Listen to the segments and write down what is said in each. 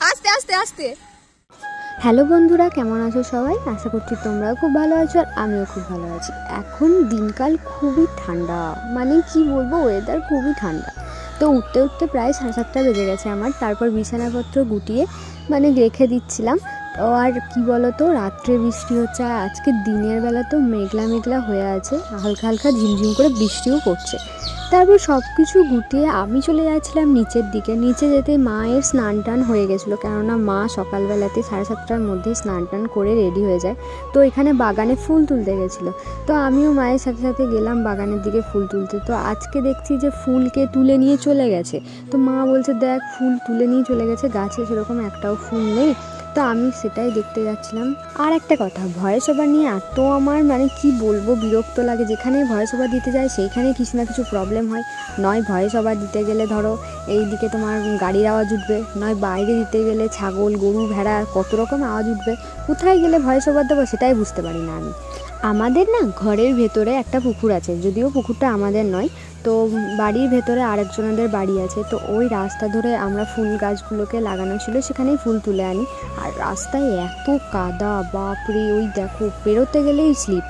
আস্তে আস্তে আস্তে। হ্যালো বন্ধুরা, কেমন আছো সবাই? আশা করছি তোমরাও খুব ভালো আছো আর আমিও খুব ভালো আছি। এখন দিনকাল খুবই ঠান্ডা, মানে কি বলবো, ওয়েদার খুবই ঠান্ডা। তো উঠতে উঠতে প্রায় 7:30 বেজে গেছে আমার। তারপর বিছানাপত্র গুটিয়ে মানে রেখে দিচ্ছিলাম। আর কি বলতো, রাত্রে বৃষ্টি হচ্ছে আর আজকে দিনের বেলা তো মেঘলা মেঘলা হয়ে আছে, হালকা হালকা ঝিমঝিম করে বৃষ্টিও পড়ছে। তারপর সব কিছু গুটিয়ে আমি চলে যাচ্ছিলাম নিচের দিকে। নিচে যেতে মায়ের স্নান টান হয়ে গেছিলো, কেননা মা সকালবেলাতে 7:30টার মধ্যে স্নান টান করে রেডি হয়ে যায়। তো এখানে বাগানে ফুল তুলতে গেছিলো, তো আমিও মায়ের সাথে সাথে গেলাম বাগানের দিকে ফুল তুলতে। তো আজকে দেখছি যে ফুলকে তুলে নিয়ে চলে গেছে। তো মা বলছে দেখ, ফুল তুলে নিয়ে চলে গেছে, গাছে সেরকম একটাও ফুল নেই। তো আমি সেটাই দেখতে যাচ্ছিলাম। আর একটা কথা, ভয়েস ওভার নিয়ে এত আমার মানে কি বলবো বিরক্ত লাগে। যেখানে ভয়েস ওভার দিতে যায় সেইখানে কিছু না কিছু প্রবলেম হয়। নয় ভয়েস ওভার দিতে গেলে ধরো এইদিকে তোমার গাড়ির আওয়াজ উঠবে, নয় বাইরে দিতে গেলে ছাগল গরু ভেড়া কত রকম আওয়াজ উঠবে। কোথায় গেলে ভয়েস ওভার দেবো সেটাই বুঝতে পারি না আমি। আমাদের না ঘরের ভেতরে একটা পুকুর আছে, যদিও পুকুরটা আমাদের নয়। তো বাড়ির ভেতরে আরেকজনদের বাড়ি আছে। তো ওই রাস্তা ধরে আমরা ফুল গাছগুলোকে লাগানো ছিল, সেখানেই ফুল তুলে আনি। আর রাস্তায় এত কাদা, বাপরে, ওই দেখো পেরোতে গেলেই স্লিপ,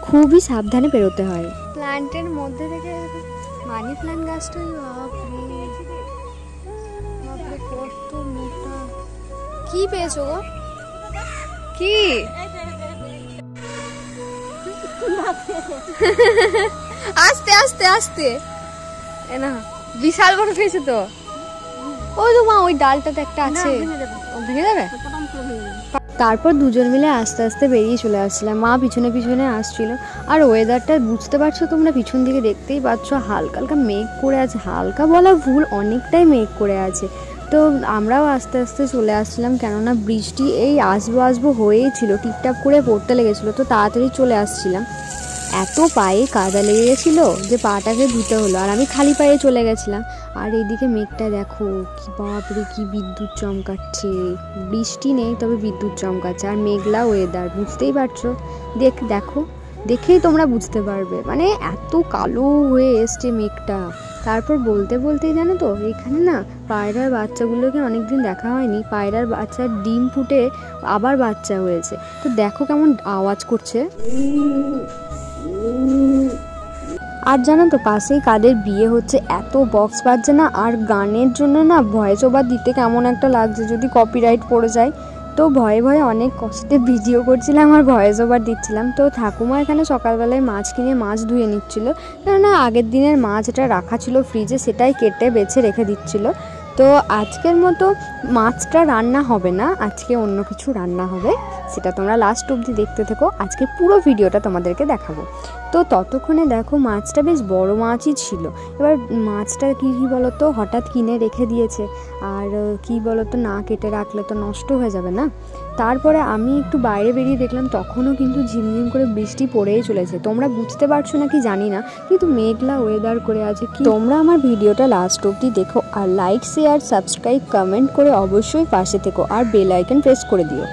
খুবই সাবধানে পেরোতে হয়। প্ল্যান্টের মধ্যে থেকে মানি প্ল্যান্ট গাছটা, বাপরে বাপরে কত মোটা। কি পেয়েছো গো? কি আস্তে আস্তে আস্তে, না বিশাল বড় পেয়েছে তো। ওই তো মা, ওই ডালটাতে একটা আছে, ভেঙে যাবে। তারপর দুজন মিলে আস্তে আস্তে বেরিয়ে চলে আসছিলাম, মা পিছনে পিছনে আসছিল। আর ওয়েদারটা বুঝতে পারছো তোমরা, পিছন দিকে দেখতেই পাচ্ছ হালকা হালকা মেঘ করে আছে। হালকা বলা ভুল, অনেকটাই মেঘ করে আছে। তো আমরাও আস্তে আস্তে চলে আসছিলাম, কেননা বৃষ্টি এই আসবো আসবো হয়েই ছিল, টিপটাপ করে পড়তে লেগেছিলো। তো তাড়াতাড়ি চলে আসছিলাম। এত পায়ে কাদা লেগে গেছিলো যে পাটাকে ধুতে হলো, আর আমি খালি পায়ে চলে গেছিলাম। আর এইদিকে মেঘটা দেখো, কি বাপরে, কি বিদ্যুৎ চমকাচ্ছে। বৃষ্টি নেই, তবে বিদ্যুৎ চমকাচ্ছে। আর মেঘলা ওয়েদার, বুঝতেই পারছো। দেখো, দেখেই তোমরা বুঝতে পারবে, মানে এত কালো হয়ে এসছে মেঘটা। তারপর বলতে বলতেই জানো তো, এখানে না পায়রার বাচ্চাগুলোকে অনেকদিন দেখা হয়নি। পায়রার বাচ্চার ডিম ফুটে আবার বাচ্চা হয়েছে। তো দেখো কেমন আওয়াজ করছে। আর জানো তো, পাশেই কাদের বিয়ে হচ্ছে, এত বক্স বাজছে না। আর গানের জন্য না ভয়েস ওভার দিতে কেমন একটা লাগছে, যদি কপিরাইট পড়ে যায়। তো ভয়ে ভয়ে অনেক কষ্টে ভিডিও করছিলাম আর ভয়েস ওভার দিচ্ছিলাম। তো ঠাকুমা এখানে সকালবেলায় মাছ কিনে মাছ ধুয়ে নিচ্ছিল, কেননা আগের দিনের মাছ এটা রাখা ছিল ফ্রিজে, সেটাই কেটে বেছে রেখে দিচ্ছিল। তো আজকের মতো মাছটা রান্না হবে না, আজকে অন্য কিছু রান্না হবে, সেটা তোমরা লাস্ট অবধি দেখতে থেকো। আজকে পুরো ভিডিওটা তোমাদেরকে দেখাবো। তো ততক্ষণে দেখো মাছটা বেশ বড় মাছই ছিল। এবার মাছটা কী বলতো, হঠাৎ কিনে রেখে দিয়েছে। আর কি বলতো, না কেটে রাখলে তো নষ্ট হয়ে যাবে না। তারপরে আমি একটু বাইরে বেরিয়ে দেখলাম, তখনও কিন্তু ঝিমঝিম করে বৃষ্টি পড়েই চলেছে। তোমরা বুঝতে পারছো না কি জানি না, কিন্তু মেঘলা ওয়েদার করে আছে। কি তোমরা আমার ভিডিওটা লাস্ট অবধি দেখো, আর লাইক শেয়ার সাবস্ক্রাইব কমেন্ট করে অবশ্যই পাশে থেকো, আর বেল আইকন প্রেস করে দিও।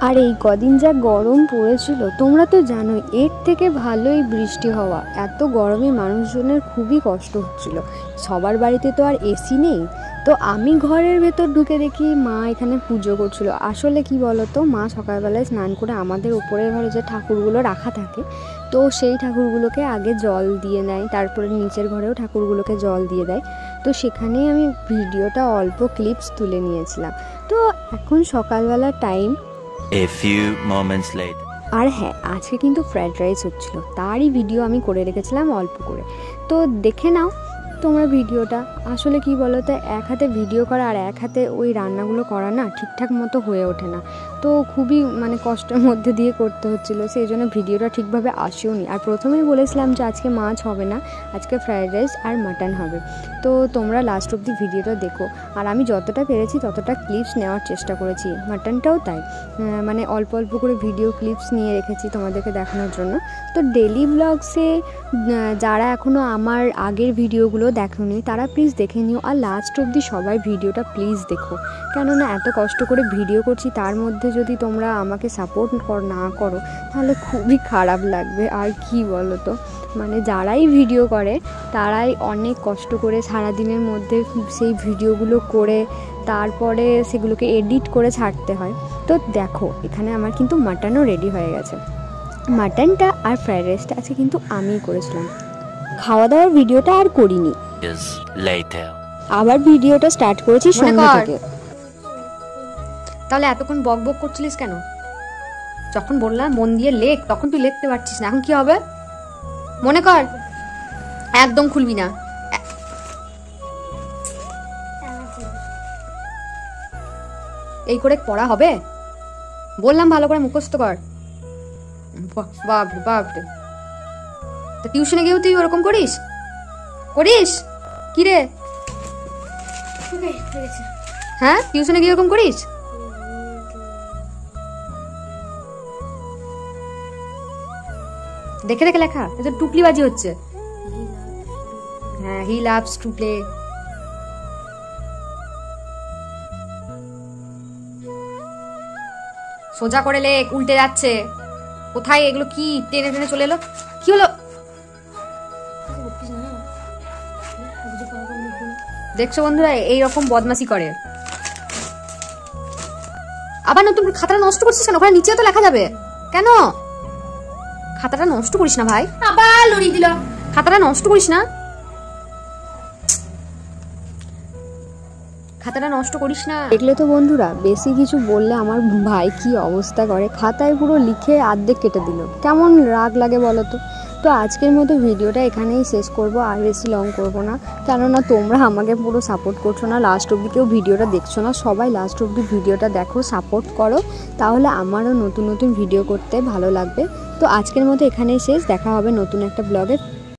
আর এই কদিন যা গরম পড়েছিল তোমরা তো জানোই, এর থেকে ভালোই বৃষ্টি হওয়া। এত গরমে মানুষজনের খুবই কষ্ট হচ্ছিল। সবার বাড়িতে তো আর এসি নেই। তো আমি ঘরের ভেতর ঢুকে দেখি মা এখানে পুজো করছিল। আসলে কি বলতো, মা সকালবেলায় স্নান করে আমাদের উপরের ঘরে যে ঠাকুরগুলো রাখা থাকে, তো সেই ঠাকুরগুলোকে আগে জল দিয়ে নেয়, তারপরে নিচের ঘরেও ঠাকুরগুলোকে জল দিয়ে দেয়। তো সেখানেই আমি ভিডিওটা অল্প ক্লিপস তুলে নিয়েছিলাম। তো এখন সকালবেলা time. A few moments later. আর হ্যাঁ, আজকে কিন্তু ফ্রাইড রাইস হচ্ছিল, তারই ভিডিও আমি করে রেখেছিলাম অল্প করে। তো দেখে নাও তোমরা ভিডিওটা। আসলে কি বলো তো, এক হাতে ভিডিও করা আর এক হাতে ওই রান্নাগুলো করা না ঠিকঠাক মতো হয়ে ওঠে না। তো খুবই মানে কষ্টের মধ্যে দিয়ে করতে হচ্ছিলো, সেই জন্য ভিডিওটা ঠিকভাবে আসেও নি। আর প্রথমেই বলেছিলাম যে আজকে মাছ হবে না, আজকে ফ্রাইড রাইস আর মাটন হবে। তো তোমরা লাস্ট অবধি ভিডিওটা দেখো। আর আমি যতটা পেরেছি ততটা ক্লিপস নেওয়ার চেষ্টা করেছি, মাটনটাও তাই। মানে অল্প অল্প করে ভিডিও ক্লিপস নিয়ে রেখেছি তোমাদেরকে দেখানোর জন্য। তো ডেলি ব্লগসে যারা এখনও আমার আগের ভিডিওগুলো দেখোনি তারা প্লিজ দেখে নিও, আর লাস্ট অবধি সবাই ভিডিওটা প্লিজ দেখো, কেননা এত কষ্ট করে ভিডিও করছি তার মধ্যে যদি তোমরা আমাকে সাপোর্ট না করো তাহলে খুবই খারাপ লাগবে। আর কি বলো তো, মানে যারাই ভিডিও করে তারাই অনেক কষ্ট করে সারাদিনের মধ্যে সেই ভিডিওগুলো করে তারপরে সেগুলোকে এডিট করে ছাড়তে হয়। তো দেখো এখানে আমার কিন্তু মাটনও রেডি হয়ে গেছে। মাটনটা আর ফ্রাইড রাইসটা আজকে কিন্তু আমিই করেছিলাম, খাওয়া দাওয়ার ভিডিওটা আর করিনি। Years later. আবার ভিডিওটা স্টার্ট করেছি সন্ধ্যা থেকে। তাহলে এতক্ষণ বক বক করছিলিস কেন? যখন বললাম মন দিয়ে লেখ তখন তুই লিখতে পারছিস না, এখন কি হবে? মনে কর, একদম খুলবি না। এই করে পড়া হবে? বললাম ভালো করে মুখস্থ কর। বাপরে বাপরে, তা টিউশনে গিয়েও তুই ওরকম করিস? কি রে? হ্যাঁ, টিউশনে গিয়ে ওরকম করিস? দেখে দেখে লেখা, এটা টুকলিবাজি হচ্ছে। হ্যাঁ, হি লাভস টু প্লে। সোজা করে লেখ, উল্টে যাচ্ছে। কোথায় এগুলো? কি টেনে টেনে চলে এলো? কি হলো? দেখছো বন্ধুরা, এইরকম বদমাশি করে। আবার নতুন খাতাটা নষ্ট করছিস কেন? ওখানে নিচে তো লেখা যাবে। কেন খাতাটা নষ্ট করিস না ভাই? আবার লড়ি দিল। খাতাটা নষ্ট করিস না, খাতাটা নষ্ট করিস না। দেখলে তো বন্ধুরা, বেশি কিছু বললে আমার ভাই কি অবস্থা করে, খাতায় পুরো লিখে অর্ধেক কেটে দিল, কেমন রাগ লাগে বলো তো। তো আজকের মতো ভিডিওটা এখানেই শেষ করব, আর বেশি লং করব না, কেননা তোমরা আমাকে পুরো সাপোর্ট করছো না, লাস্ট অবধি কেউ ভিডিওটা দেখছো না। সবাই লাস্ট অবধি ভিডিওটা দেখো, সাপোর্ট করো, তাহলে আমারও নতুন নতুন ভিডিও করতে ভালো লাগবে। তো আজকের মতো এখানেই শেষ, দেখা হবে নতুন একটা ব্লগে।